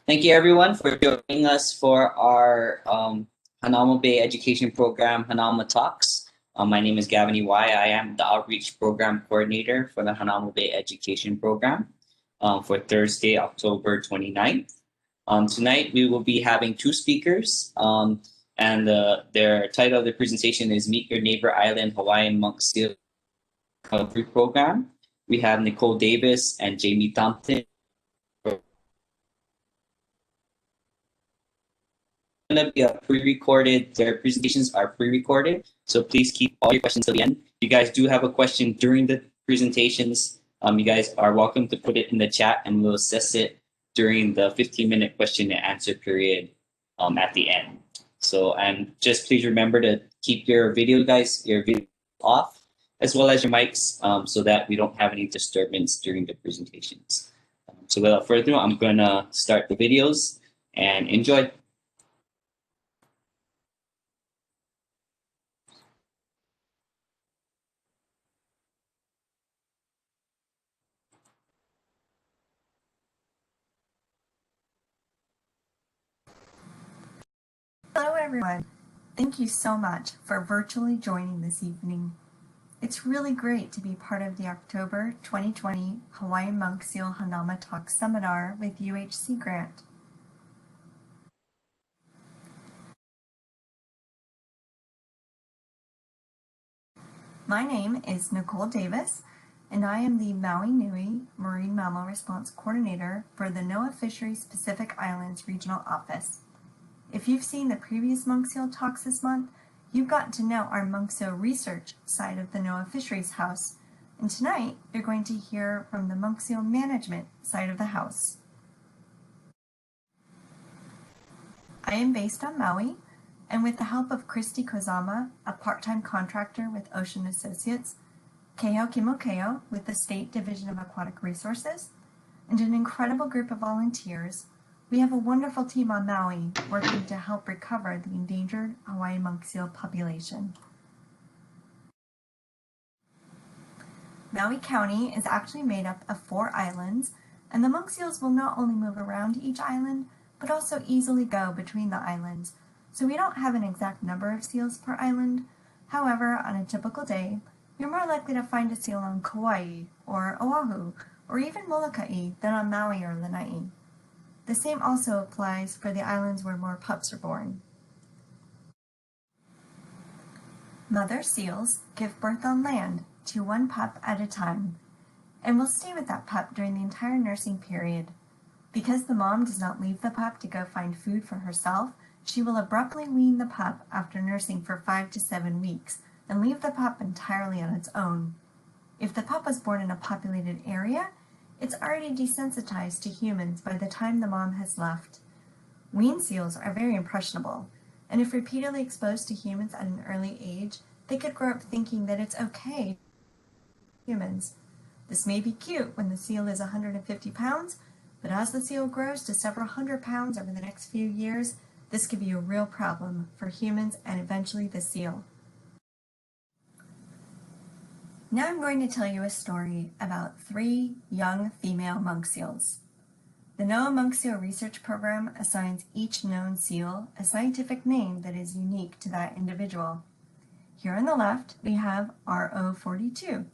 Thank you everyone for joining us for our Hanauma Bay Education Program, Hanauma Talks. My name is Gavin Iwai. I am the Outreach Program Coordinator for the Hanauma Bay Education Program for Thursday, October 29th. Tonight we will be having two speakers and their title of the presentation is Meet Your Neighbor Island Hawaiian Monk Seal Recovery Program. We have Nicole Davis and Jamie Thomton. Going to be pre-recorded. Their presentations are pre-recorded, so please keep all your questions till the end. If you guys do have a question during the presentations, you guys are welcome to put it in the chat, and we'll assess it during the 15-minute question and answer period at the end. So, and just please remember to keep your video off, as well as your mics, so that we don't have any disturbance during the presentations. So without further ado, I'm going to start the videos and enjoy. Hello everyone. Thank you so much for virtually joining this evening. It's really great to be part of the October 2020 Hawaiian Monk Seal Hanauma Talks seminar with UHC Grant. My name is Nicole Davis, and I am the Maui Nui Marine Mammal Response Coordinator for the NOAA Fisheries Pacific Islands Regional Office. If you've seen the previous monk seal talks this month, you've gotten to know our monk seal research side of the NOAA Fisheries House, and tonight you're going to hear from the monk seal management side of the house. I am based on Maui, and with the help of Christy Kozama, a part-time contractor with Ocean Associates, Keho Kimokeo with the State Division of Aquatic Resources, and an incredible group of volunteers, we have a wonderful team on Maui working to help recover the endangered Hawaiian monk seal population. Maui County is actually made up of 4 islands, and the monk seals will not only move around each island, but also easily go between the islands. So we don't have an exact number of seals per island. However, on a typical day, you're more likely to find a seal on Kauai or Oahu, or even Molokai than on Maui or Lanai. The same also applies for the islands where more pups are born. Mother seals give birth on land to 1 pup at a time, and will stay with that pup during the entire nursing period. Because the mom does not leave the pup to go find food for herself, she will abruptly wean the pup after nursing for 5 to 7 weeks and leave the pup entirely on its own. If the pup was born in a populated area, it's already desensitized to humans by the time the mom has left. Weaned seals are very impressionable, and if repeatedly exposed to humans at an early age, they could grow up thinking that it's okay to humans. This may be cute when the seal is 150 pounds, but as the seal grows to several hundred pounds over the next few years, this could be a real problem for humans and eventually the seal. Now I'm going to tell you a story about 3 young female monk seals. The NOAA Monk Seal Research Program assigns each known seal a scientific name that is unique to that individual. Here on the left, we have RO42,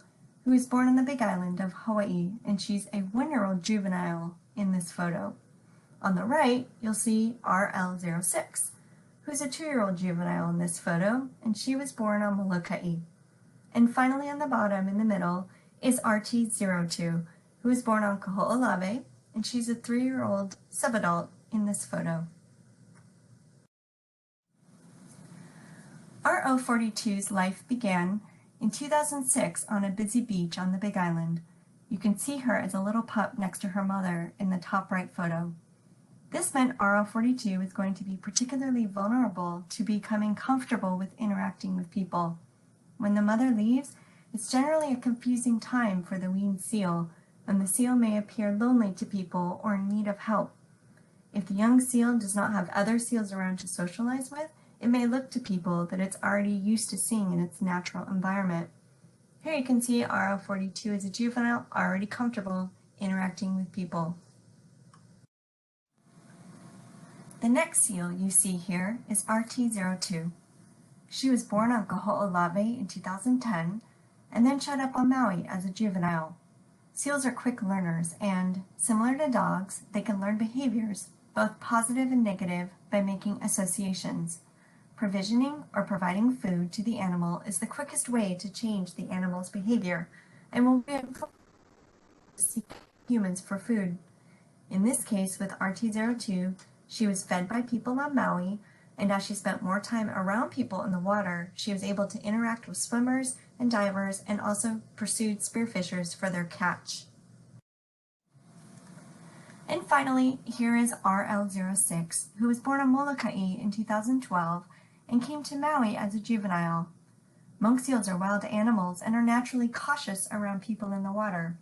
who was born on the Big Island of Hawaii, and she's a 1-year-old juvenile in this photo. On the right, you'll see RL06, who's a 2-year-old juvenile in this photo, and she was born on Molokai. And finally on the bottom in the middle is RT02, who was born on Kaho'olawe, and she's a 3-year-old subadult in this photo. RO42's life began in 2006 on a busy beach on the Big Island. You can see her as a little pup next to her mother in the top right photo. This meant RO42 was going to be particularly vulnerable to becoming comfortable with interacting with people. When the mother leaves, it's generally a confusing time for the weaned seal, and the seal may appear lonely to people or in need of help. If the young seal does not have other seals around to socialize with, it may look to people that it's already used to seeing in its natural environment. Here you can see RO42 is a juvenile already comfortable interacting with people. The next seal you see here is RT02. She was born on Kaho'olawe in 2010 and then showed up on Maui as a juvenile. Seals are quick learners and, similar to dogs, they can learn behaviors, both positive and negative, by making associations. Provisioning or providing food to the animal is the quickest way to change the animal's behavior and will be able to seek humans for food. In this case, with RT02, she was fed by people on Maui, and as she spent more time around people in the water, she was able to interact with swimmers and divers and also pursued spearfishers for their catch. And finally, here is RL06, who was born on Molokai in 2012 and came to Maui as a juvenile. Monk seals are wild animals and are naturally cautious around people in the water.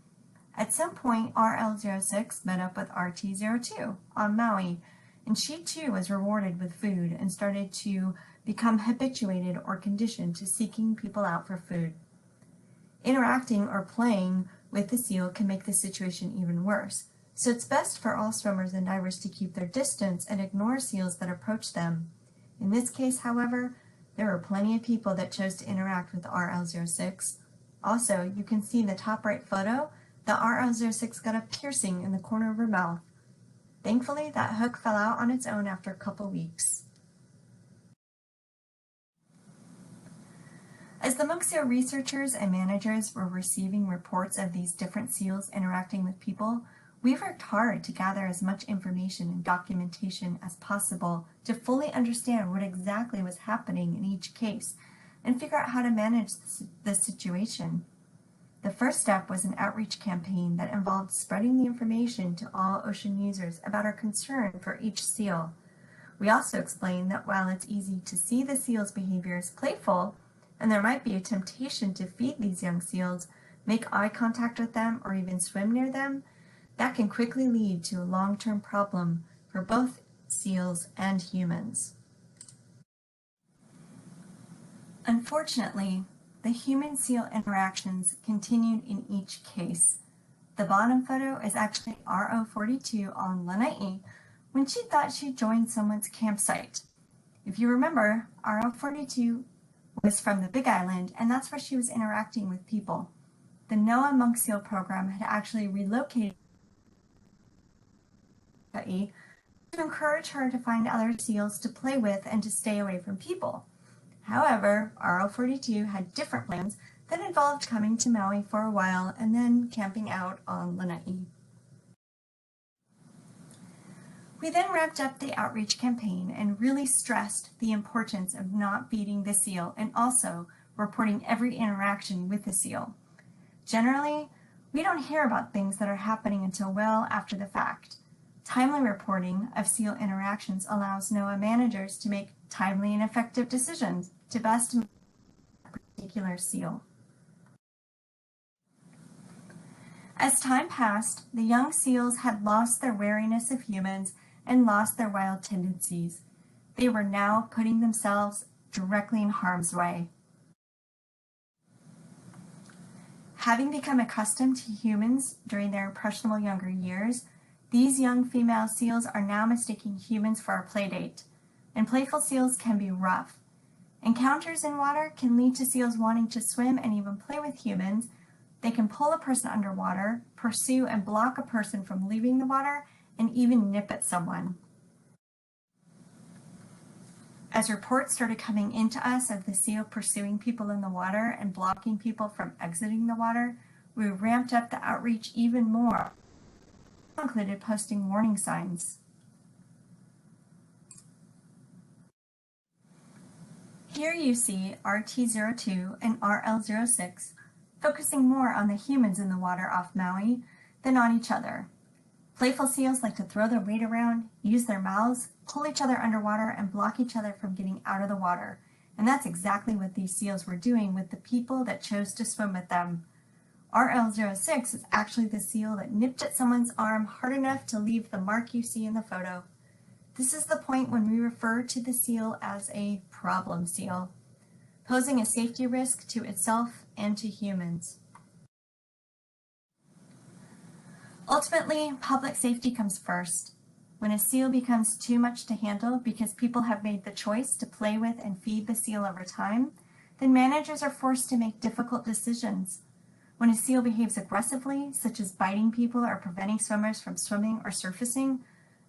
At some point, RL06 met up with RT02 on Maui, and she too was rewarded with food and started to become habituated or conditioned to seeking people out for food. Interacting or playing with the seal can make the situation even worse, so it's best for all swimmers and divers to keep their distance and ignore seals that approach them. In this case, however, there were plenty of people that chose to interact with RL06. Also, you can see in the top right photo that RL06 got a piercing in the corner of her mouth. Thankfully, that hook fell out on its own after a couple weeks. As the monk seal researchers and managers were receiving reports of these different seals interacting with people, we worked hard to gather as much information and documentation as possible to fully understand what exactly was happening in each case and figure out how to manage the situation. The first step was an outreach campaign that involved spreading the information to all ocean users about our concern for each seal. We also explained that while it's easy to see the seal's behavior as playful, and there might be a temptation to feed these young seals, make eye contact with them, or even swim near them, that can quickly lead to a long-term problem for both seals and humans. Unfortunately, the human-seal interactions continued in each case. The bottom photo is actually RO42 on Lanai when she thought she joined someone's campsite. If you remember, RO42 was from the Big Island, and that's where she was interacting with people. The NOAA monk seal program had actually relocated to encourage her to find other seals to play with and to stay away from people. However, RO42 had different plans that involved coming to Maui for a while and then camping out on Lanai. We then wrapped up the outreach campaign and really stressed the importance of not feeding the seal and also reporting every interaction with the seal. Generally, we don't hear about things that are happening until well after the fact. Timely reporting of seal interactions allows NOAA managers to make timely and effective decisions to best manage a particular seal. As time passed, the young seals had lost their wariness of humans and lost their wild tendencies. They were now putting themselves directly in harm's way. Having become accustomed to humans during their impressionable younger years, these young female seals are now mistaking humans for a playdate, and playful seals can be rough. Encounters in water can lead to seals wanting to swim and even play with humans. They can pull a person underwater, pursue and block a person from leaving the water, and even nip at someone. As reports started coming into us of the seal pursuing people in the water and blocking people from exiting the water, we ramped up the outreach even more. Included posting warning signs. Here you see RT02 and RL06 focusing more on the humans in the water off Maui than on each other. Playful seals like to throw their weight around, use their mouths, pull each other underwater, and block each other from getting out of the water. And that's exactly what these seals were doing with the people that chose to swim with them. RL06 is actually the seal that nipped at someone's arm hard enough to leave the mark you see in the photo. This is the point when we refer to the seal as a problem seal, posing a safety risk to itself and to humans. Ultimately, public safety comes first. When a seal becomes too much to handle because people have made the choice to play with and feed the seal over time, then managers are forced to make difficult decisions. When a seal behaves aggressively, such as biting people or preventing swimmers from swimming or surfacing,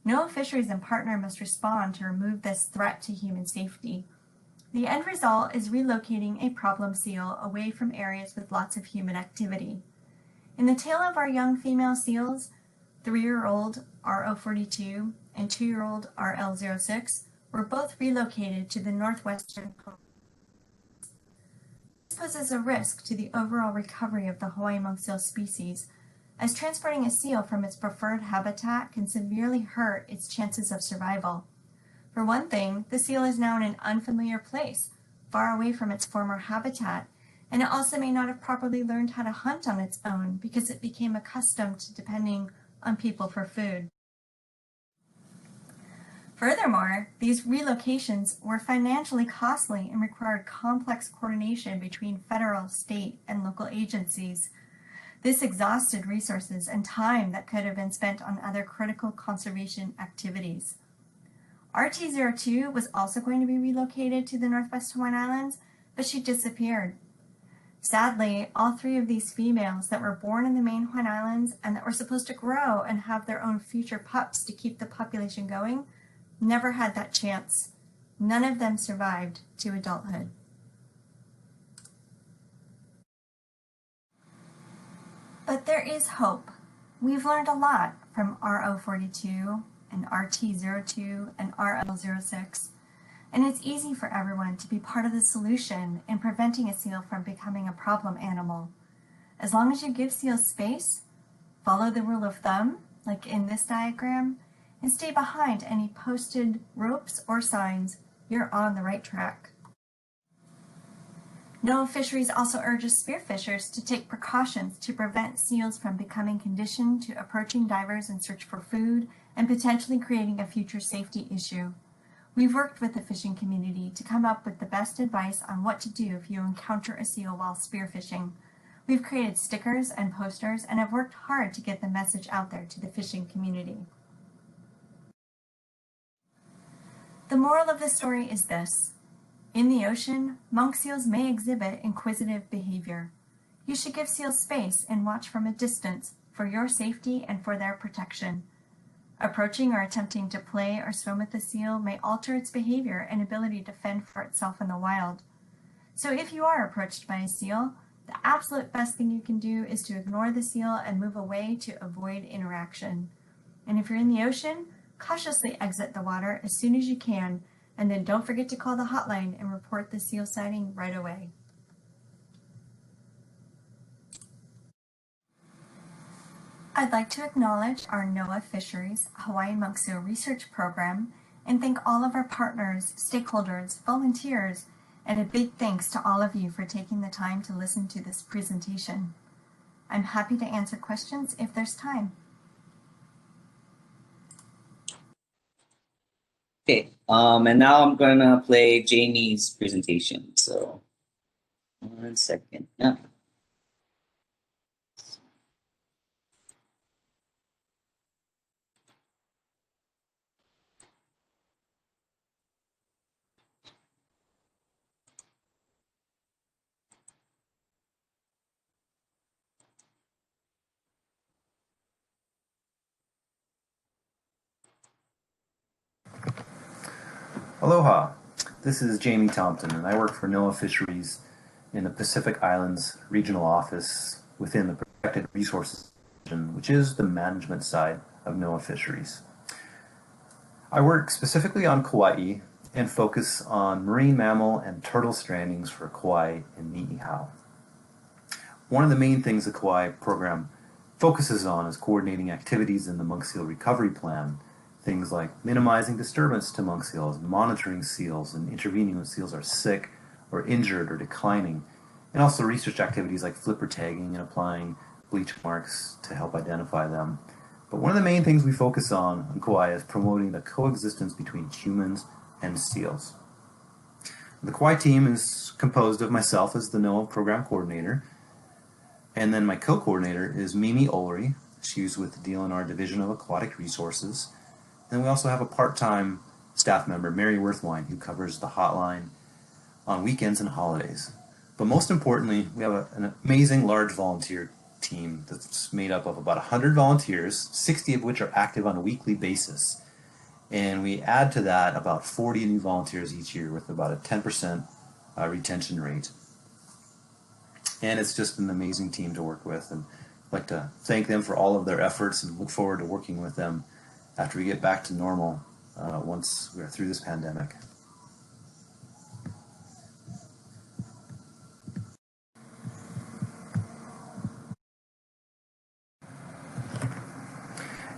NOAA Fisheries and partner must respond to remove this threat to human safety. The end result is relocating a problem seal away from areas with lots of human activity. In the tale of our young female seals, 3-year-old RO42 and 2-year-old RL06 were both relocated to the northwestern coast. This poses a risk to the overall recovery of the Hawaiian monk seal species, as transporting a seal from its preferred habitat can severely hurt its chances of survival. For one thing, the seal is now in an unfamiliar place, far away from its former habitat, and it also may not have properly learned how to hunt on its own because it became accustomed to depending on people for food. Furthermore, these relocations were financially costly and required complex coordination between federal, state, and local agencies. This exhausted resources and time that could have been spent on other critical conservation activities. RT02 was also going to be relocated to the Northwest Hawaiian Islands, but she disappeared. Sadly, all 3 of these females that were born in the main Hawaiian Islands and that were supposed to grow and have their own future pups to keep the population going never had that chance. None of them survived to adulthood. But there is hope. We've learned a lot from RO42 and RT02 and RL06, and it's easy for everyone to be part of the solution in preventing a seal from becoming a problem animal. As long as you give seals space, follow the rule of thumb, like in this diagram, and stay behind any posted ropes or signs, you're on the right track. NOAA Fisheries also urges spearfishers to take precautions to prevent seals from becoming conditioned to approaching divers in search for food and potentially creating a future safety issue. We've worked with the fishing community to come up with the best advice on what to do if you encounter a seal while spearfishing. We've created stickers and posters and have worked hard to get the message out there to the fishing community. The moral of the story is this. In the ocean, monk seals may exhibit inquisitive behavior. You should give seals space and watch from a distance for your safety and for their protection. Approaching or attempting to play or swim with the seal may alter its behavior and ability to fend for itself in the wild. So if you are approached by a seal, the absolute best thing you can do is to ignore the seal and move away to avoid interaction. And if you're in the ocean, cautiously exit the water as soon as you can, and then don't forget to call the hotline and report the seal sighting right away. I'd like to acknowledge our NOAA Fisheries Hawaiian Monk Seal Research Program and thank all of our partners, stakeholders, volunteers, and a big thanks to all of you for taking the time to listen to this presentation. I'm happy to answer questions if there's time. Okay, and now I'm gonna play Jamie's presentation. So, 1 second. Yeah. Aloha, this is Jamie Thomton, and I work for NOAA Fisheries in the Pacific Islands Regional Office within the Protected Resources Division, which is the management side of NOAA Fisheries. I work specifically on Kauai and focus on marine mammal and turtle strandings for Kauai and Niihau. One of the main things the Kauai program focuses on is coordinating activities in the monk seal recovery plan. Things like minimizing disturbance to monk seals, monitoring seals, and intervening when seals are sick or injured or declining, and also research activities like flipper tagging and applying bleach marks to help identify them. But one of the main things we focus on Kauai is promoting the coexistence between humans and seals. The Kauai team is composed of myself as the NOAA program coordinator, and then my co-coordinator is Mimi Ulrey. She's with the DLNR Division of Aquatic Resources. And we also have a part-time staff member, Mary Worthwine, who covers the hotline on weekends and holidays. But most importantly, we have an amazing large volunteer team that's made up of about 100 volunteers, 60 of which are active on a weekly basis. And we add to that about 40 new volunteers each year with about a 10% retention rate. And it's just an amazing team to work with, and I'd like to thank them for all of their efforts and look forward to working with them after we get back to normal once we're through this pandemic.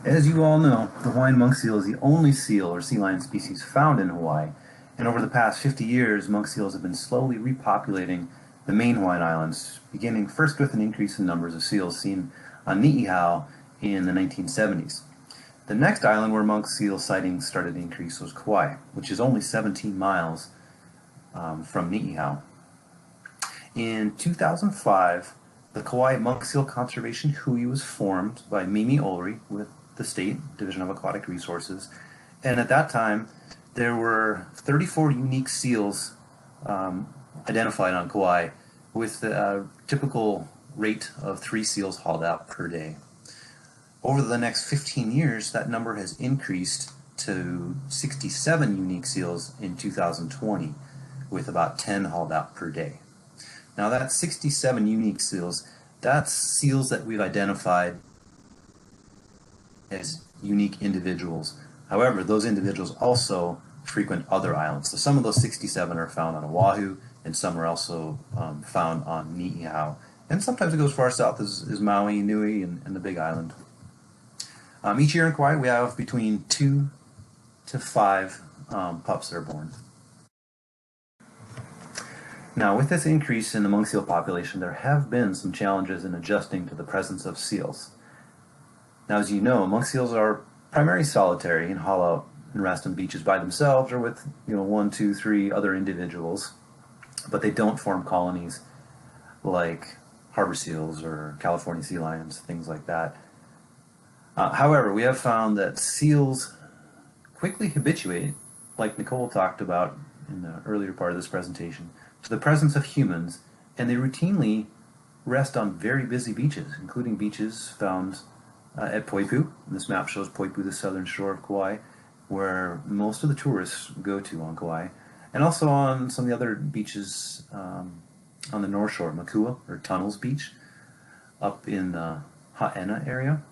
As you all know, the Hawaiian monk seal is the only seal or sea lion species found in Hawaii, and over the past 50 years, monk seals have been slowly repopulating the main Hawaiian Islands, beginning first with an increase in numbers of seals seen on Niihau in the 1970s. The next island where monk seal sightings started to increase was Kauai, which is only 17 miles from Niihau. In 2005, the Kauai monk seal conservation hui was formed by Mimi Ulrey with the State Division of Aquatic Resources, and at that time there were 34 unique seals identified on Kauai, with a typical rate of 3 seals hauled out per day. Over the next 15 years, that number has increased to 67 unique seals in 2020, with about 10 hauled out per day. Now that's 67 unique seals. That's seals that we've identified as unique individuals. However, those individuals also frequent other islands. So some of those 67 are found on Oahu, and some are also found on Niihau. And sometimes it goes far south as Maui, Nui, and the Big Island. Each year in Kauai, we have between 2 to 5 pups that are born. Now, with this increase in the monk seal population, there have been some challenges in adjusting to the presence of seals. Now, as you know, monk seals are primarily solitary and haul out and rest on beaches by themselves or with 1, 2, 3 other individuals, but they don't form colonies like harbor seals or California sea lions, things like that. However, we have found that seals quickly habituate, like Nicole talked about in the earlier part of this presentation, to the presence of humans, and they routinely rest on very busy beaches, including beaches found at Poipu. This map shows Poipu, the southern shore of Kauai, where most of the tourists go to on Kauai, and also on some of the other beaches on the north shore, Makua, or Tunnels Beach, up in the Haena area.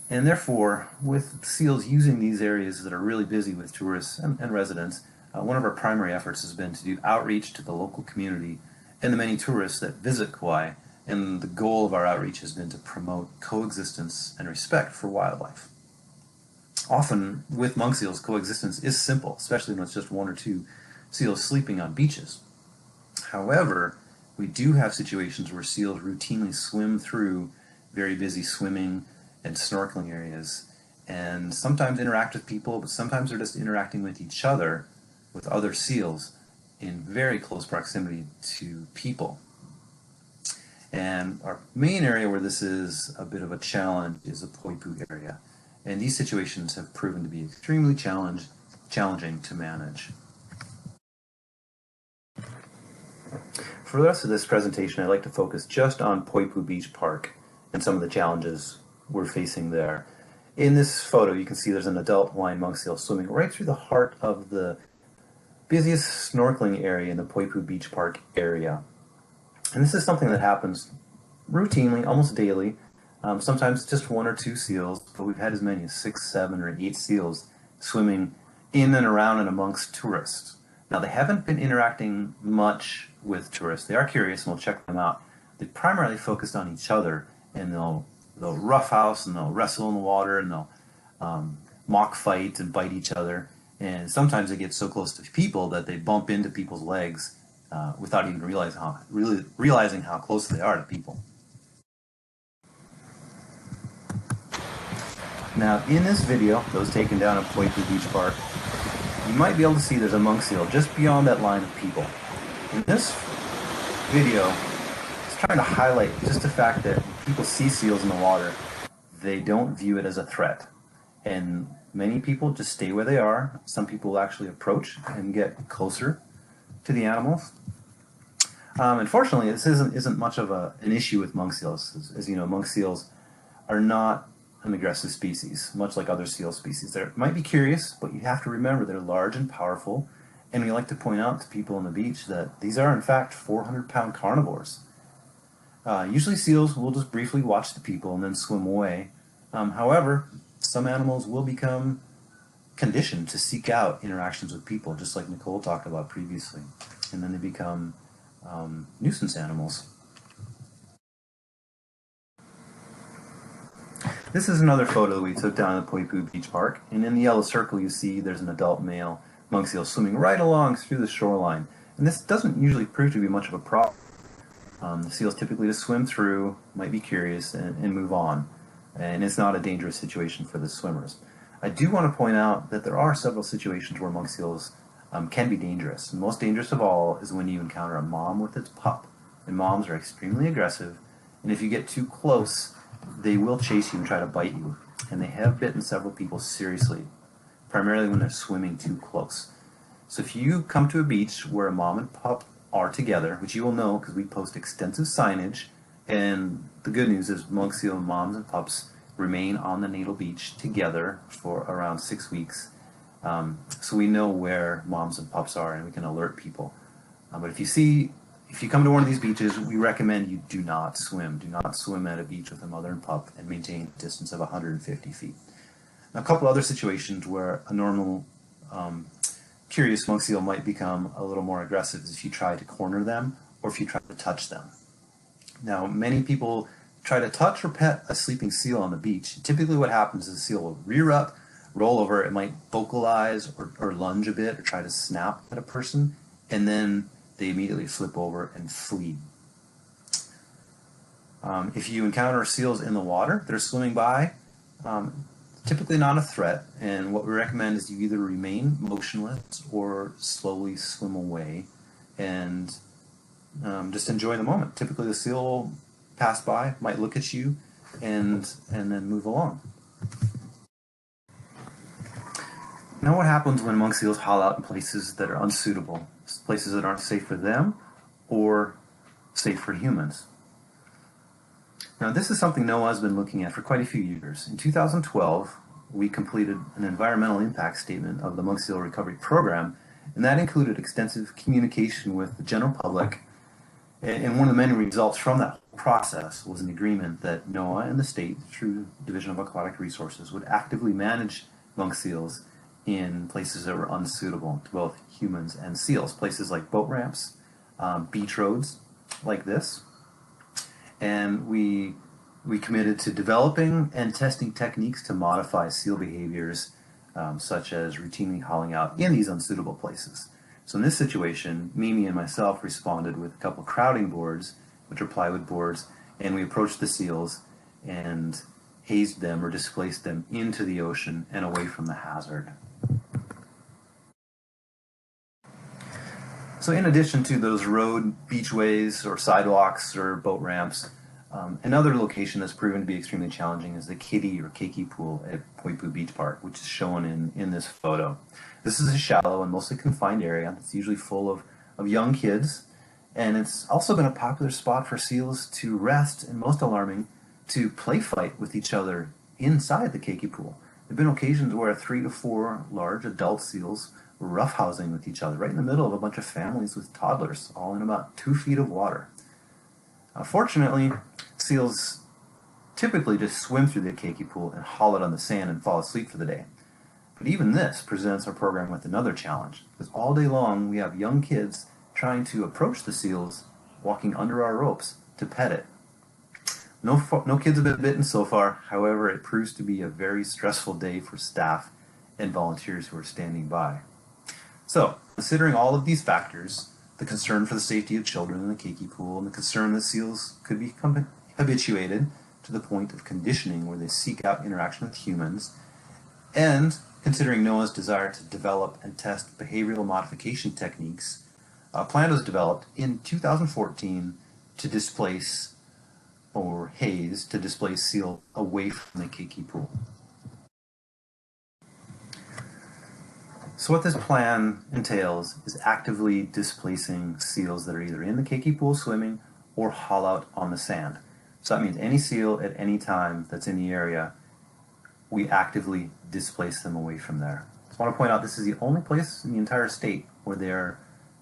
And therefore, with seals using these areas that are really busy with tourists and residents, one of our primary efforts has been to do outreach to the local community and the many tourists that visit Kauai, and the goal of our outreach has been to promote coexistence and respect for wildlife. Often, with monk seals, coexistence is simple, especially when it's just 1 or 2 seals sleeping on beaches. However, we do have situations where seals routinely swim through very busy swimming and snorkeling areas, and sometimes interact with people, but sometimes they're just interacting with each other, with other seals, in very close proximity to people. And our main area where this is a bit of a challenge is the Poipu area, and these situations have proven to be extremely challenging to manage. For the rest of this presentation, I'd like to focus just on Poipu Beach Park and some of the challenges we're facing there. In this photo, you can see there's an adult Hawaiian monk seal swimming right through the heart of the busiest snorkeling area in the Poipu Beach Park area. And this is something that happens routinely, almost daily. Sometimes just 1 or 2 seals, but we've had as many as 6, 7, or 8 seals swimming in and around and amongst tourists. Now, they haven't been interacting much with tourists. They are curious, and we'll check them out. They primarily focused on each other, and they'll roughhouse, and they'll wrestle in the water, and they'll mock fight and bite each other. And sometimes they get so close to people that they bump into people's legs without even realizing how close they are to people. Now, in this video that was taken down at Poipu Beach Park, you might be able to see there's a monk seal just beyond that line of people. In this video, it's trying to highlight just the fact that when people see seals in the water, they don't view it as a threat. And many people just stay where they are. Some people actually approach and get closer to the animals. Unfortunately, this isn't much of an issue with monk seals. As you know, monk seals are not an aggressive species, much like other seal species. They might be curious, but you have to remember they're large and powerful. And we like to point out to people on the beach that these are, in fact, 400-pound carnivores. Usually seals will just briefly watch the people and then swim away. However, some animals will become conditioned to seek out interactions with people, just like Nicole talked about previously. And then they become nuisance animals. This is another photo that we took down at the Poipu Beach Park, and in the yellow circle you see there's an adult male monk seal swimming right along through the shoreline. And this doesn't usually prove to be much of a problem. The seals typically just swim through, might be curious, and move on. And it's not a dangerous situation for the swimmers. I do want to point out that there are several situations where monk seals can be dangerous. And most dangerous of all is when you encounter a mom with its pup. And moms are extremely aggressive, and if you get too close, they will chase you and try to bite you. And they have bitten several people seriously, primarily when they're swimming too close. So if you come to a beach where a mom and pup are together, which you will know because we post extensive signage, and the good news is monk seal moms and pups remain on the natal beach together for around 6 weeks. So we know where moms and pups are and we can alert people. But if you come to one of these beaches, we recommend you do not swim. Do not swim at a beach with a mother and pup and maintain a distance of 150 feet. Now, a couple other situations where a normal curious monk seal might become a little more aggressive is if you try to corner them or if you try to touch them. Now, many people try to touch or pet a sleeping seal on the beach. Typically what happens is the seal will rear up, roll over, it might vocalize or lunge a bit or try to snap at a person, and then they immediately flip over and flee. If you encounter seals in the water that are swimming by, typically not a threat, and what we recommend is you either remain motionless or slowly swim away and just enjoy the moment. Typically the seal will pass by, might look at you, and then move along. Now what happens when monk seals haul out in places that are unsuitable, places that aren't safe for them or safe for humans? Now this is something NOAA has been looking at for quite a few years. In 2012, we completed an environmental impact statement of the monk seal recovery program, and that included extensive communication with the general public. And one of the many results from that process was an agreement that NOAA and the state, through Division of Aquatic Resources, would actively manage monk seals in places that were unsuitable to both humans and seals, places like boat ramps, beach roads like this. And we committed to developing and testing techniques to modify seal behaviors, such as routinely hauling out in these unsuitable places. So in this situation, Mimi and myself responded with a couple crowding boards, which are plywood boards, and we approached the seals and hazed them or displaced them into the ocean and away from the hazard. So in addition to those road beachways or sidewalks or boat ramps, another location that's proven to be extremely challenging is the Kitty or Keiki pool at Poipu Beach Park, which is shown in this photo. This is a shallow and mostly confined area. It's usually full of young kids, and it's also been a popular spot for seals to rest, and most alarming, to play fight with each other inside the Keiki pool. There have been occasions where 3 to 4 large adult seals were roughhousing with each other right in the middle of a bunch of families with toddlers, all in about 2 feet of water. Fortunately, seals typically just swim through the Keiki pool and haul it on the sand and fall asleep for the day. But even this presents our program with another challenge, because all day long we have young kids trying to approach the seals, walking under our ropes to pet it. No kids have been bitten so far. However, it proves to be a very stressful day for staff and volunteers who are standing by. So, considering all of these factors, the concern for the safety of children in the Keiki pool, and the concern that seals could become habituated to the point of conditioning where they seek out interaction with humans, and considering NOAA's desire to develop and test behavioral modification techniques, a plan was developed in 2014 to displace or haze to displace seal away from the Keiki pool. So what this plan entails is actively displacing seals that are either in the Keiki pool swimming or haul out on the sand. So that means any seal at any time that's in the area, we actively displace them away from there. I want to point out this is the only place in the entire state where they're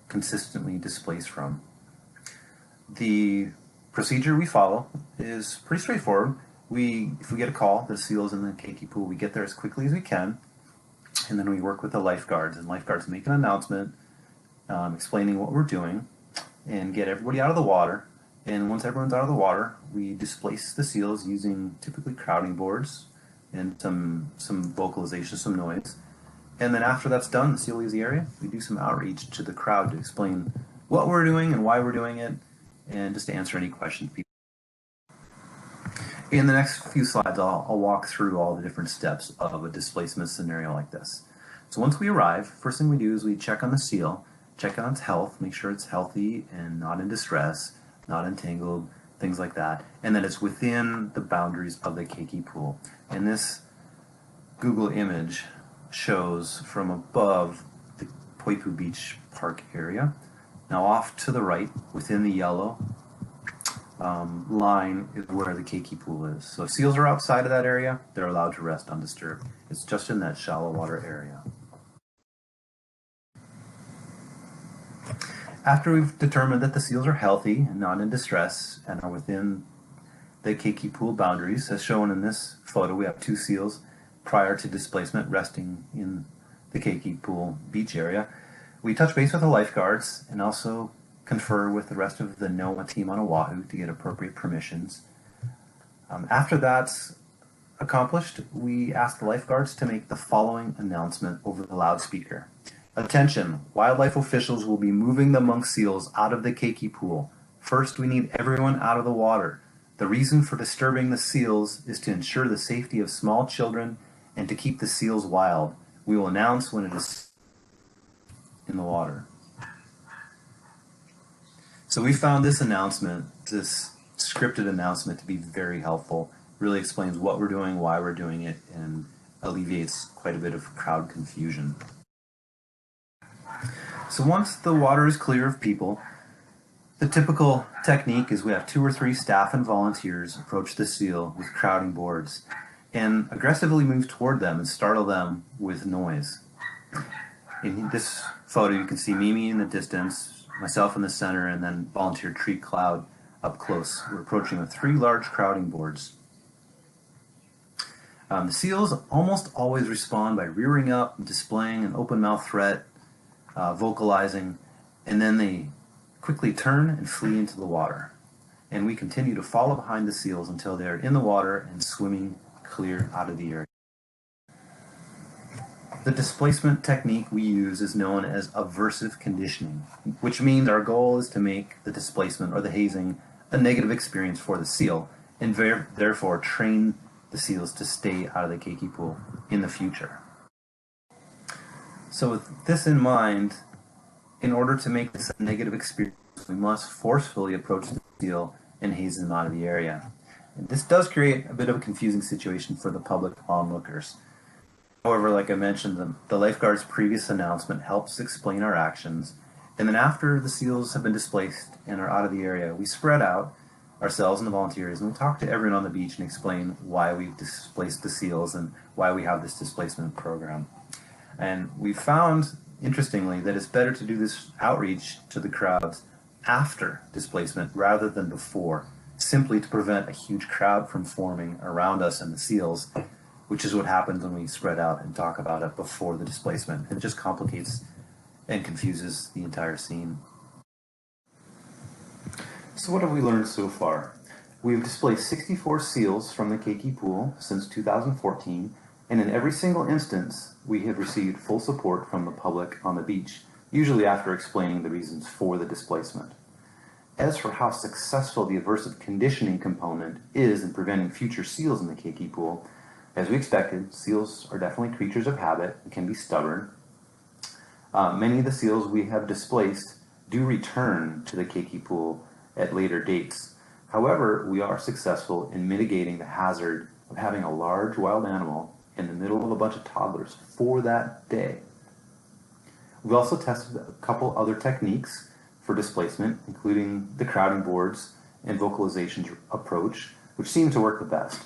consistently displaced from. The procedure we follow is pretty straightforward. If we get a call that a seal is in the Keiki pool, we get there as quickly as we can, and then we work with the lifeguards, and lifeguards make an announcement explaining what we're doing and get everybody out of the water. And once everyone's out of the water, we displace the seals using typically crowding boards and some vocalization, some noise. And then after that's done, the seal leaves the area, we do some outreach to the crowd to explain what we're doing and why we're doing it, and just to answer any questions people. In the next few slides, I'll walk through all the different steps of a displacement scenario like this. So once we arrive, first thing we do is we check on the seal, check on its health, make sure it's healthy and not in distress, not entangled, things like that, and that it's within the boundaries of the Keiki pool. And this Google image shows from above the Poipu Beach Park area. Now off to the right, within the yellow line, is where the Keiki pool is. So if seals are outside of that area, they're allowed to rest undisturbed. It's just in that shallow water area. After we've determined that the seals are healthy and not in distress and are within the Keiki pool boundaries, as shown in this photo, we have two seals prior to displacement resting in the Keiki pool beach area. We touch base with the lifeguards and also confer with the rest of the NOAA team on Oahu to get appropriate permissions. After that's accomplished, we ask the lifeguards to make the following announcement over the loudspeaker. Attention, wildlife officials will be moving the monk seals out of the Keiki pool. First, we need everyone out of the water. The reason for disturbing the seals is to ensure the safety of small children and to keep the seals wild. We will announce when it is in the water. So we found this announcement, this scripted announcement, to be very helpful. Really explains what we're doing, why we're doing it, and alleviates quite a bit of crowd confusion. So once the water is clear of people, the typical technique is we have 2 or 3 staff and volunteers approach the seal with crowding boards and aggressively move toward them and startle them with noise. In this photo, you can see Mimi in the distance, myself in the center, and then volunteer Tree Cloud up close. We're approaching with 3 large crowding boards. The seals almost always respond by rearing up, displaying an open mouth threat, vocalizing, and then they quickly turn and flee into the water. And we continue to follow behind the seals until they're in the water and swimming clear out of the area. The displacement technique we use is known as aversive conditioning, which means our goal is to make the displacement or the hazing a negative experience for the seal, and therefore train the seals to stay out of the Keiki pool in the future. So with this in mind, in order to make this a negative experience, we must forcefully approach the seal and haze them out of the area. And this does create a bit of a confusing situation for the public onlookers. However, like I mentioned, the lifeguard's previous announcement helps explain our actions, and then after the seals have been displaced and are out of the area, we spread out, ourselves and the volunteers, and we talk to everyone on the beach and explain why we've displaced the seals and why we have this displacement program. And we found, interestingly, that it's better to do this outreach to the crowds after displacement rather than before, simply to prevent a huge crowd from forming around us and the seals, which is what happens when we spread out and talk about it before the displacement. It just complicates and confuses the entire scene. So what have we learned so far? We've displaced 64 seals from the Keiki pool since 2014, and in every single instance, we have received full support from the public on the beach, usually after explaining the reasons for the displacement. As for how successful the aversive conditioning component is in preventing future seals in the Keiki pool, as we expected, seals are definitely creatures of habit and can be stubborn. Many of the seals we have displaced do return to the Keiki pool at later dates. However, we are successful in mitigating the hazard of having a large wild animal in the middle of a bunch of toddlers for that day. We also tested a couple other techniques for displacement, including the crowding boards and vocalization approach, which seemed to work the best.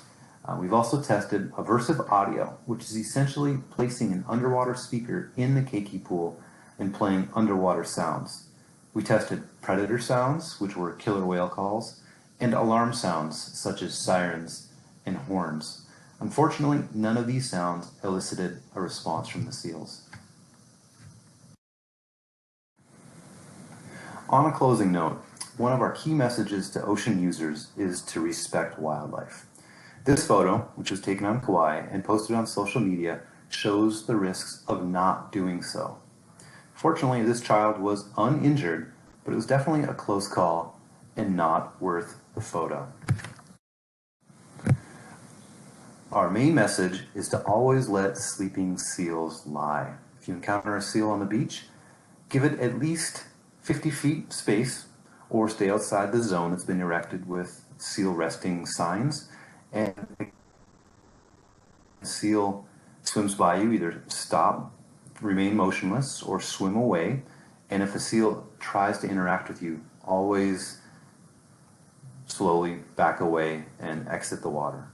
We've also tested aversive audio, which is essentially placing an underwater speaker in the Keiki pool and playing underwater sounds. We tested predator sounds, which were killer whale calls, and alarm sounds, such as sirens and horns. Unfortunately, none of these sounds elicited a response from the seals. On a closing note, one of our key messages to ocean users is to respect wildlife. This photo, which was taken on Kauai and posted on social media, shows the risks of not doing so. Fortunately, this child was uninjured, but it was definitely a close call and not worth the photo. Our main message is to always let sleeping seals lie. If you encounter a seal on the beach, give it at least 50 feet space or stay outside the zone that's been erected with seal resting signs. And if a seal swims by you, either stop, remain motionless, or swim away. And if a seal tries to interact with you, always slowly back away and exit the water.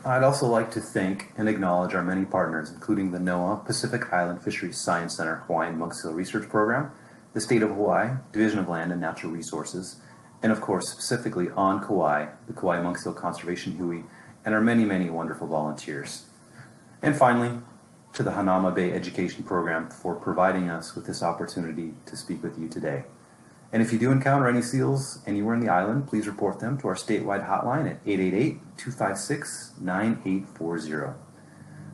I'd also like to thank and acknowledge our many partners, including the NOAA Pacific Island Fisheries Science Center Hawaiian Monk Seal Research Program, the State of Hawaii Division of Land and Natural Resources, and of course specifically on Kauai, the Kauai Monk Seal Conservation Hui, and our many, many wonderful volunteers. And finally, to the Hanauma Bay Education Program for providing us with this opportunity to speak with you today. And if you do encounter any seals anywhere in the island, please report them to our statewide hotline at 888-256-9840.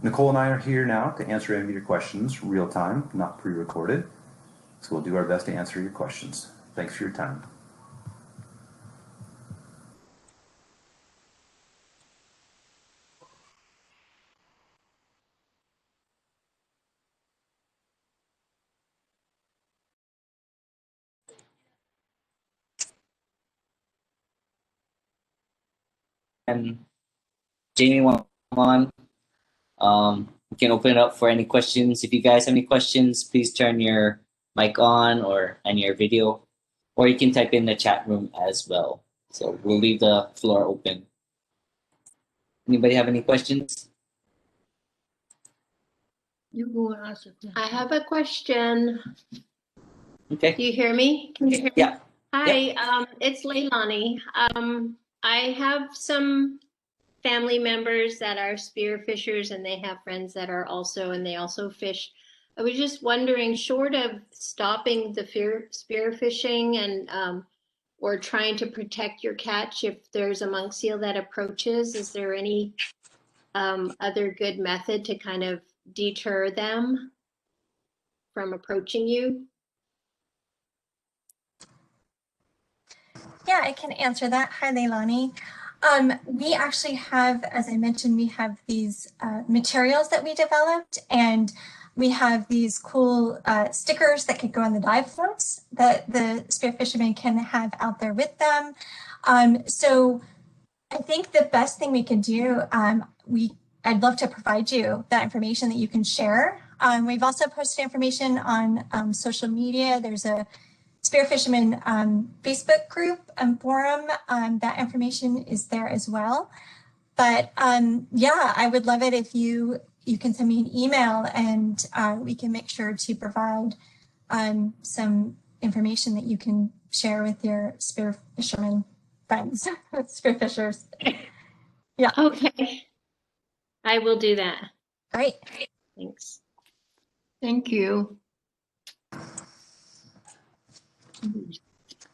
Nicole and I are here now to answer any of your questions real time, not pre-recorded. So we'll do our best to answer your questions. Thanks for your time. And Jamie, one on. We can open it up for any questions. If you guys have any questions, please turn your mic on or your video, or you can type in the chat room as well. So we'll leave the floor open. Anybody have any questions? You go ask it. I have a question. Okay. Do you hear me? Can you hear me? Yeah. Hi, it's Leilani. I have some family members that are spearfishers, and they have friends that are also, and they also fish. I was just wondering, short of stopping the spearfishing and or trying to protect your catch, if there's a monk seal that approaches, is there any other good method to kind of deter them from approaching you? Yeah, I can answer that. Hi, Leilani. We actually have, as I mentioned, we have these materials that we developed, and we have these cool stickers that could go on the dive floats that the spear fishermen can have out there with them. So I think the best thing we can do, I'd love to provide you that information that you can share. We've also posted information on social media. There's a Spear Fisherman Facebook group and forum. That information is there as well. But yeah, I would love it if you can send me an email, and we can make sure to provide some information that you can share with your spear fisherman friends, spear fishers. Yeah. Okay. I will do that. Great. Thanks. Thank you.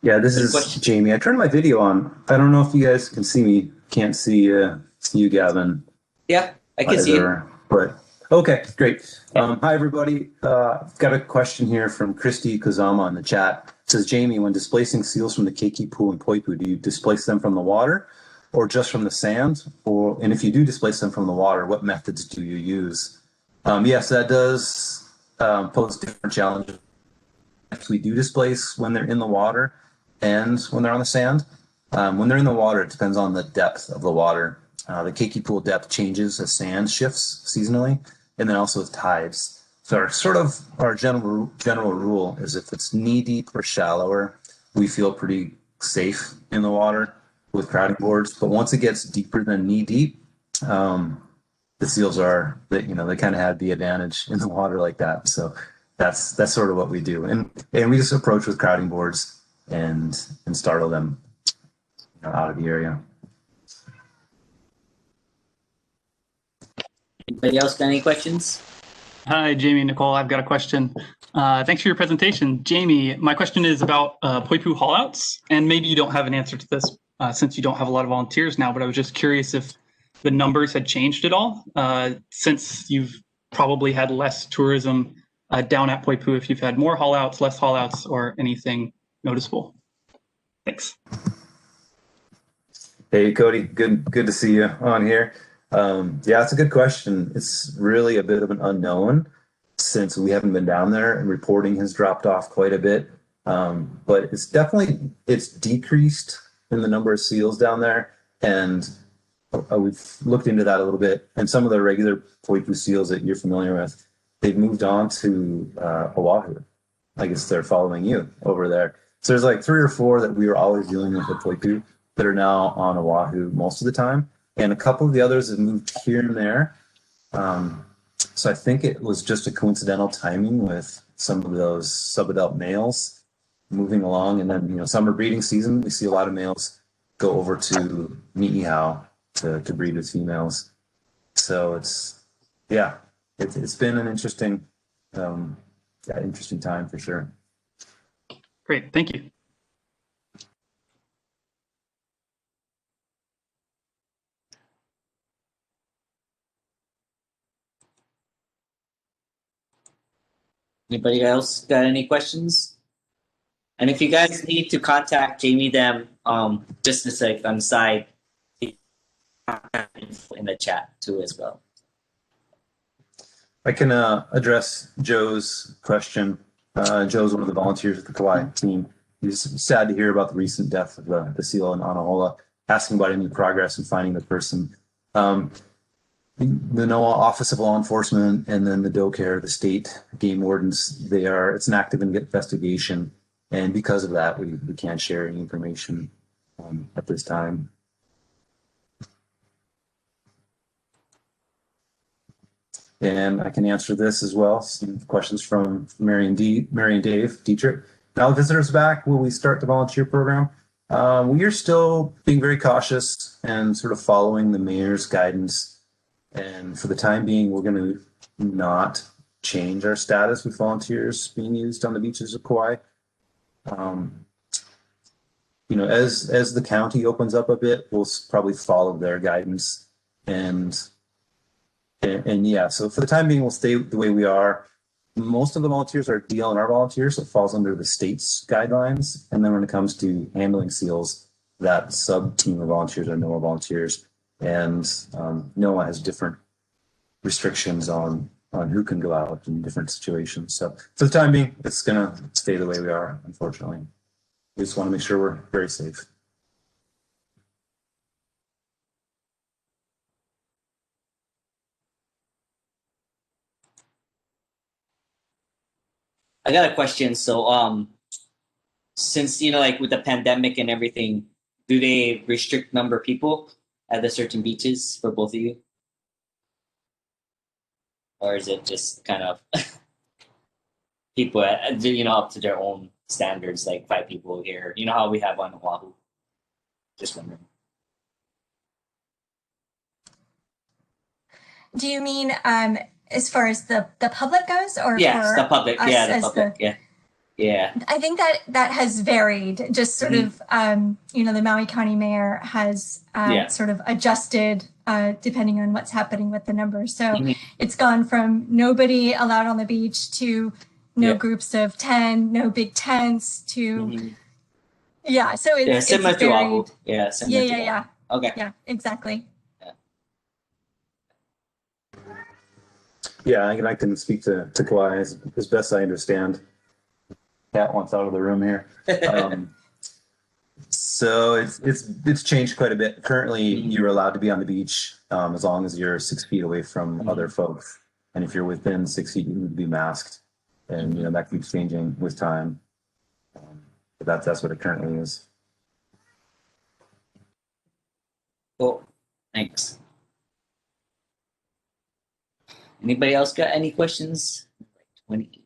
Yeah, this is Jamie. I turned my video on. I don't know if you guys can see me. Can't see you, Gavin. Yeah, I can see you. But okay, great. Hi, everybody. I've got a question here from Christy Kazama in the chat. It says, Jamie, when displacing seals from the Keiki pool and Poipu, do you displace them from the water or just from the sand? And if you do displace them from the water, what methods do you use? Yes, that does pose different challenges. We do displace when they're in the water and when they're on the sand. When they're in the water, it depends on the depth of the water. The Keiki pool depth changes as sand shifts seasonally. and then also with tides. So our general rule is if it's knee deep or shallower, we feel pretty safe in the water with crowding boards. But once it gets deeper than knee deep, the seals they kind of have the advantage in the water like that. So that's sort of what we do, and we just approach with crowding boards and startle them out of the area. Anybody else got any questions? Hi, Jamie and Nicole. I've got a question. Thanks for your presentation. Jamie, my question is about Poipu haulouts, and maybe you don't have an answer to this since you don't have a lot of volunteers now, but I was just curious if the numbers had changed at all since you've probably had less tourism down at Poipu, if you've had more haulouts, less haulouts, or anything noticeable. Thanks. Hey, Cody, good to see you on here. Yeah, it's a good question. It's really a bit of an unknown since we haven't been down there and reporting has dropped off quite a bit. But it's decreased in the number of seals down there. And we've looked into that a little bit. And some of the regular Poipu seals that you're familiar with, they've moved on to Oahu. I guess they're following you over there. So there's like 3 or 4 that we were always dealing with at Poipu that are now on Oahu most of the time. And a couple of the others have moved here and there. So I think it was just a coincidental timing with some of those subadult males moving along. And then, summer breeding season, we see a lot of males go over to Niihau to breed with females. So it's been an interesting time for sure. Great, thank you. Anybody else got any questions? And if you guys need to contact Jamie them, just to say on the side, in the chat too as well. I can address Joe's question. Joe's one of the volunteers at the Kauai Team. He's sad to hear about the recent death of the seal in Anahola, asking about any progress in finding the person. The NOAA Office of Law Enforcement and then the DOCARE, the state game wardens, it's an active investigation. And because of that, we can't share any information at this time. And I can answer this as well. Some questions from Mary and Dave Dietrich. Now the visitors back, will we start the volunteer program? We are still being very cautious and sort of following the mayor's guidance. And for the time being, we're going to not change our status with volunteers being used on the beaches of Kauai. As the county opens up a bit, we'll probably follow their guidance. And yeah, so for the time being, we'll stay the way we are. Most of the volunteers are DLNR volunteers, so it falls under the state's guidelines. And then when it comes to handling seals, that sub-team of volunteers are NOAA volunteers. And NOAA has different restrictions on who can go out in different situations. So for the time being, it's going to stay the way we are, unfortunately. We just want to make sure we're very safe. I got a question. So, since, like with the pandemic and everything, do they restrict number of people at the certain beaches for both of you? Or is it just kind of people, up to their own standards, like 5 people here? You know how we have on Oahu? Just wondering. Do you mean as far as the public goes, or yes, for the public? us Yeah, the as public. Yeah. I think that has varied. Just sort of, the Maui County Mayor has sort of adjusted depending on what's happening with the numbers. So it's gone from nobody allowed on the beach to no groups of 10, no big tents to So it's similar it's to varied. Oahu. Yeah, similar to Oahu. Yeah. Okay. Yeah, exactly. Yeah, I can speak to Kauai as best I understand. Cat wants out of the room here. So it's changed quite a bit. Currently, you're allowed to be on the beach as long as you're 6 feet away from other folks. And if you're within 6 feet, you would be masked. And, you know, that keeps changing with time. But that's what it currently is. Cool. Thanks. Anybody else got any questions? 20.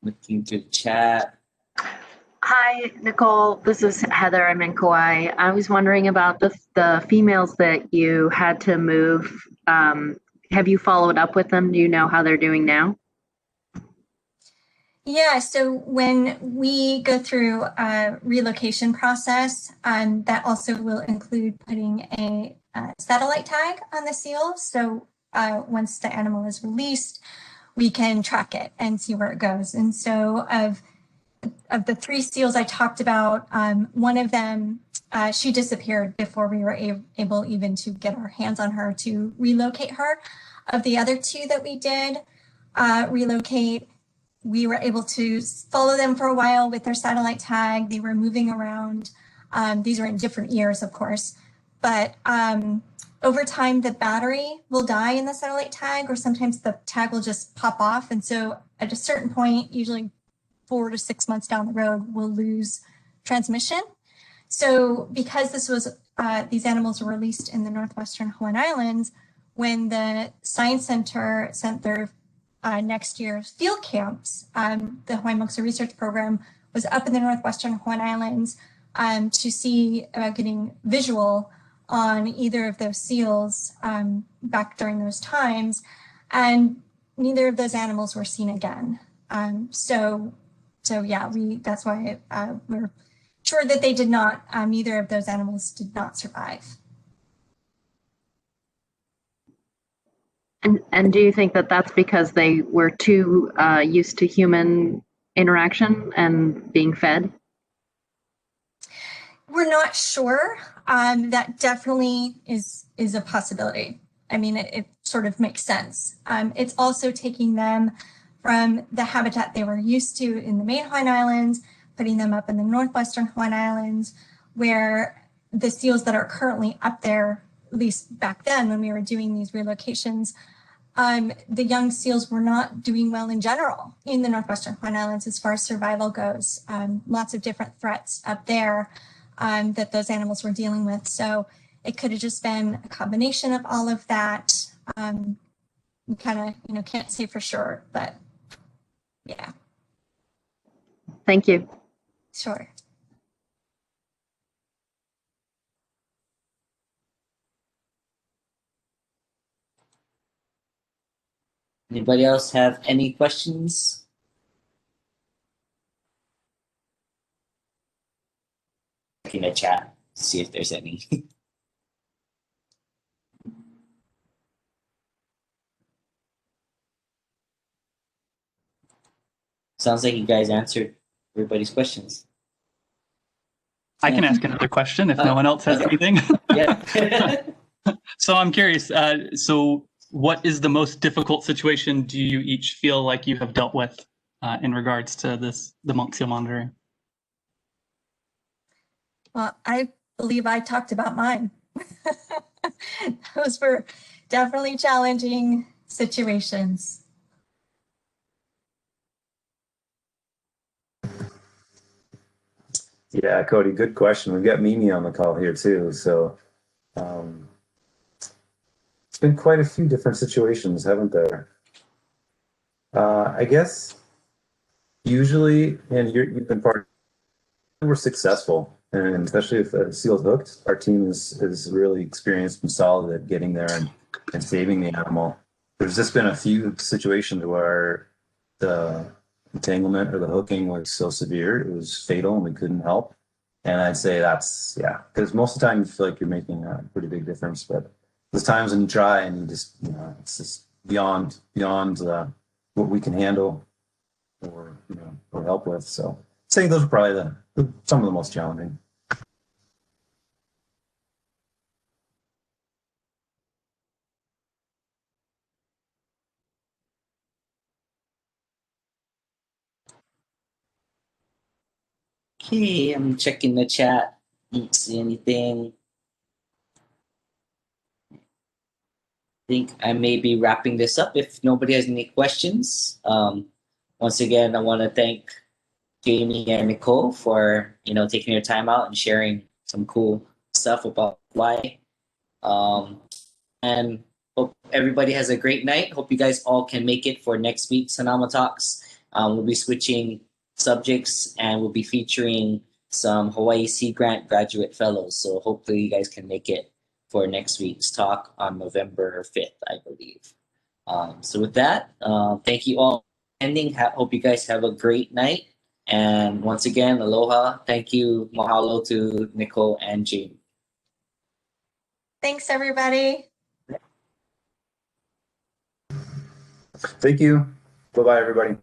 Looking through the chat. Hi, Nicole. This is Heather. I'm in Kauai. I was wondering about the females that you had to move. Have you followed up with them? Do you know how they're doing now? Yeah, so when we go through a relocation process, that also will include putting a satellite tag on the seal. So once the animal is released, we can track it and see where it goes. And so of the 3 seals I talked about, one of them, she disappeared before we were able even to get our hands on her to relocate her. Of the other 2 that we did relocate, we were able to follow them for a while with their satellite tag. They were moving around. These were in different years, of course. But over time, the battery will die in the satellite tag, or sometimes the tag will just pop off. And so at a certain point, usually 4 to 6 months down the road, we'll lose transmission. So because this was these animals were released in the northwestern Hawaiian Islands, when the Science Center sent their next year's field camps, the Hawaiian Moxa Research Program was up in the northwestern Hawaiian Islands to see about getting visual on either of those seals back during those times, and neither of those animals were seen again. So yeah, that's why we're sure that they did not, neither of those animals did not survive. And do you think that that's because they were too used to human interaction and being fed? We're not sure. That definitely is a possibility. I mean, it sort of makes sense. It's also taking them from the habitat they were used to in the main Hawaiian Islands, putting them up in the northwestern Hawaiian Islands, where the seals that are currently up there, at least back then when we were doing these relocations, the young seals were not doing well in general in the northwestern Hawaiian Islands as far as survival goes. Lots of different threats up there that those animals were dealing with. So it could have just been a combination of all of that. We kind of, can't say for sure, but yeah. Thank you. Sure. Anybody else have any questions? In the chat, see if there's any. Sounds like you guys answered everybody's questions. I can ask another question if no one else has anything. Yeah. So I'm curious. So what is the most difficult situation do you each feel like you have dealt with in regards to the monk seal monitoring? Well, I believe I talked about mine. Those were definitely challenging situations. Yeah, Cody, good question. We've got Mimi on the call here too. So it's been quite a few different situations, haven't there? I guess usually, and you've been part of, we're successful, and especially if the seal's hooked, our team is really experienced and solid at getting there and saving the animal. There's just been a few situations where the entanglement or the hooking was so severe it was fatal and we couldn't help. And I'd say that's, yeah, because most of the time you feel like you're making a pretty big difference, but there's times when you try and you just, it's just beyond what we can handle or or help with. So I'd say those are probably some of the most challenging. Okay, I'm checking the chat. Don't see anything. think I may be wrapping this up if nobody has any questions. Once again, I want to thank Jamie and Nicole for taking your time out and sharing some cool stuff about Hawaii. And hope everybody has a great night. Hope you guys all can make it for next week's Hanauma Talks. We'll be switching subjects and we'll be featuring some Hawaii Sea Grant graduate fellows. So hopefully you guys can make it for next week's talk on November 5th, I believe. So with that, thank you all for attending. Hope you guys have a great night. And once again, aloha. Thank you. Mahalo to Nicole and Jamie. Thanks, everybody. Thank you. Bye-bye, everybody.